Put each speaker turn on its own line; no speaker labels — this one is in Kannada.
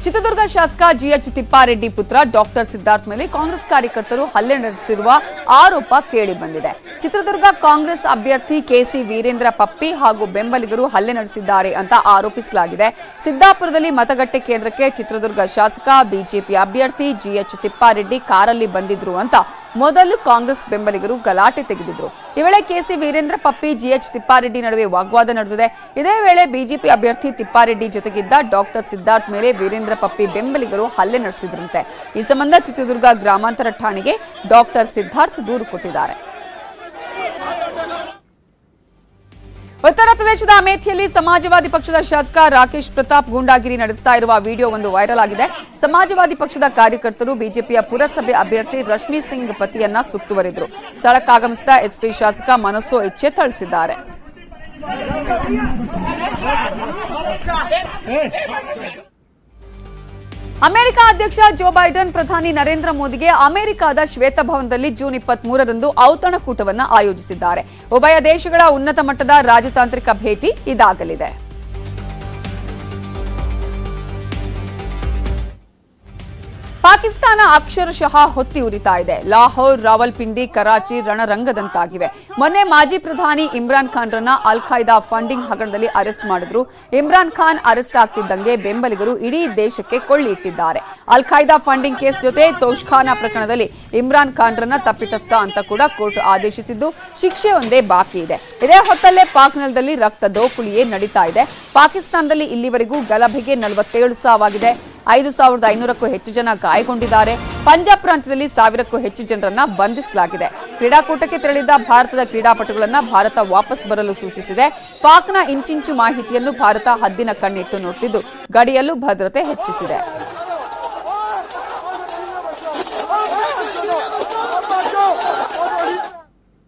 ಚಿತ್ರದುರ್ಗ ಶಾಸಕ ಜಿಎಚ್ ತಿಪ್ಪಾರೆಡ್ಡಿ ಪುತ್ರ ಡಾಕ್ಟರ್ ಸಿದ್ಧಾರ್ಥ್ ಮೇಲೆ ಕಾಂಗ್ರೆಸ್ ಕಾರ್ಯಕರ್ತರು ಹಲ್ಲೆ ನಡೆಸಿರುವ ಆರೋಪ ಕೇಳಿಬಂದಿದೆ. ಚಿತ್ರದುರ್ಗ ಕಾಂಗ್ರೆಸ್ ಅಭ್ಯರ್ಥಿ ಕೆಸಿ ವೀರೇಂದ್ರ ಪಪ್ಪಿ ಹಾಗೂ ಬೆಂಬಲಿಗರು ಹಲ್ಲೆ ನಡೆಸಿದ್ದಾರೆ ಅಂತ ಆರೋಪಿಸಲಾಗಿದೆ. ಸಿದ್ದಾಪುರದಲ್ಲಿ ಮತಗಟ್ಟೆ ಕೇಂದ್ರಕ್ಕೆ ಚಿತ್ರದುರ್ಗ ಶಾಸಕ ಬಿಜೆಪಿ ಅಭ್ಯರ್ಥಿ ಜಿಎಚ್ ತಿಪ್ಪಾರೆಡ್ಡಿ ಕಾರಲ್ಲಿ ಬಂದಿದ್ರು ಅಂತ ಮೊದಲು ಕಾಂಗ್ರೆಸ್ ಬೆಂಬಲಿಗರು ಗಲಾಟೆ ತೆಗೆದಿದ್ರು. ಈ ವೇಳೆ ಕೆಸಿ ವೀರೇಂದ್ರ ಪಪ್ಪಿ ಜಿಎಚ್ ತಿಪ್ಪಾರೆಡ್ಡಿ ನಡುವೆ ವಾಗ್ವಾದ ನಡೆದಿದೆ. ಇದೇ ವೇಳೆ ಬಿಜೆಪಿ ಅಭ್ಯರ್ಥಿ ತಿಪ್ಪಾರೆಡ್ಡಿ ಜೊತೆಗಿದ್ದ ಡಾಕ್ಟರ್ ಸಿದ್ಧಾರ್ಥ್ ಮೇಲೆ ವೀರೇಂದ್ರ ಪಪ್ಪಿ ಬೆಂಬಲಿಗರು ಹಲ್ಲೆ ನಡೆಸಿದ್ರಂತೆ. ಈ ಸಂಬಂಧ ಚಿತ್ರದುರ್ಗ ಗ್ರಾಮಾಂತರ ಠಾಣೆಗೆ ಡಾಕ್ಟರ್ ಸಿದ್ಧಾರ್ಥ್ ದೂರು ಕೊಟ್ಟಿದ್ದಾರೆ. ಉತ್ತರ ಪ್ರದೇಶದ ಅಮೇಥಿಯಲ್ಲಿ ಸಮಾಜವಾದಿ ಪಕ್ಷದ ಶಾಸಕ ರಾಕೇಶ್ ಪ್ರತಾಪ್ ಗೂಂಡಾಗಿರಿ ನಡೆಸ್ತಾ ಇರುವ ವಿಡಿಯೋ ಒಂದು ವೈರಲ್ ಆಗಿದೆ. ಸಮಾಜವಾದಿ ಪಕ್ಷದ ಕಾರ್ಯಕರ್ತರು ಬಿಜೆಪಿಯ ಪುರಸಭೆ ಅಭ್ಯರ್ಥಿ ರಶ್ಮಿ ಸಿಂಗ್ ಪತಿಯನ್ನ ಸುತ್ತುವರಿದ್ರು. ಸ್ಥಳಕ್ಕಾಗಮಿಸಿದ ಎಸ್ಪಿ ಶಾಸಕ ಮನಸ್ಸು ಇಚ್ಛೆ ಥಳಿಸಿದ್ದಾರೆ. ಅಮೆರಿಕ ಅಧ್ಯಕ್ಷ ಜೋ ಬೈಡನ್ ಪ್ರಧಾನಿ ನರೇಂದ್ರ ಮೋದಿಗೆ ಅಮೆರಿಕದ ಶ್ವೇತಭವನದಲ್ಲಿ ಜೂನ್ 23ರಂದು ಔತಣಕೂಟವನ್ನು ಆಯೋಜಿಸಿದ್ದಾರೆ. ಉಭಯ ದೇಶಗಳ ಉನ್ನತ ಮಟ್ಟದ ರಾಜತಾಂತ್ರಿಕ ಭೇಟಿ ಇದಾಗಲಿದೆ. ಪಾಕಿಸ್ತಾನ ಅಕ್ಷರಶಃ ಹೊತ್ತಿ ಉರಿತಾ ಇದೆ. ಲಾಹೋರ್, ರಾವಲ್ಪಿಂಡಿ, ಕರಾಚಿ ರಣರಂಗದಂತಾಗಿವೆ. ಮೊನ್ನೆ ಮಾಜಿ ಪ್ರಧಾನಿ ಇಮ್ರಾನ್ ಖಾನ್ ರನ್ನ ಅಲ್ ಖೈದಾ ಫಂಡಿಂಗ್ ಹಗರಣದಲ್ಲಿ ಅರೆಸ್ಟ್ ಮಾಡಿದ್ರು. ಇಮ್ರಾನ್ ಖಾನ್ ಅರೆಸ್ಟ್ ಆಗ್ತಿದ್ದಂಗೆ ಬೆಂಬಲಿಗರು ಇಡೀ ದೇಶಕ್ಕೆ ಕೊಳ್ಳಿ ಇಟ್ಟಿದ್ದಾರೆ. ಅಲ್ ಖೈದಾ ಫಂಡಿಂಗ್ ಕೇಸ್ ಜೊತೆ ತೋಷ್ಖಾನಾ ಪ್ರಕರಣದಲ್ಲಿ ಇಮ್ರಾನ್ ಖಾನ್ ರನ್ನ ತಪ್ಪಿತಸ್ಥ ಅಂತ ಕೂಡ ಕೋರ್ಟ್ ಆದೇಶಿಸಿದ್ದು, ಶಿಕ್ಷೆ ಒಂದೇ ಬಾಕಿ ಇದೆ. ಇದೇ ಹೊತ್ತಲ್ಲೇ ಪಾಕ್ ನೆಲದಲ್ಲಿ ರಕ್ತ ದೋಕುಳಿಯೇ ನಡೀತಾ ಇದೆ. ಪಾಕಿಸ್ತಾನದಲ್ಲಿ ಇಲ್ಲಿವರೆಗೂ ಗಲಭೆಗೆ 47 ಸಾವಾಗಿದೆ. 5500ಕ್ಕೂ ಹೆಚ್ಚು ಜನ ಗಾಯಗೊಂಡಿದ್ದಾರೆ. ಪಂಜಾಬ್ ಪ್ರಾಂತ್ಯದಲ್ಲಿ 1000ಕ್ಕೂ ಹೆಚ್ಚು ಜನರನ್ನ ಬಂಧಿಸಲಾಗಿದೆ. ಕ್ರೀಡಾಕೂಟಕ್ಕೆ ತೆರಳಿದ್ದ ಭಾರತದ ಕ್ರೀಡಾಪಟುಗಳನ್ನ ಭಾರತ ವಾಪಸ್ ಬರಲು ಸೂಚಿಸಿದೆ. ಪಾಕ್ನ ಇಂಚಿಂಚು ಮಾಹಿತಿಯನ್ನು ಭಾರತ ಹದ್ದಿನ ಕಣ್ಣಿಟ್ಟು ನೋಡುತ್ತಿದ್ದು, ಗಡಿಯಲ್ಲೂ ಭದ್ರತೆ ಹೆಚ್ಚಿಸಿದೆ.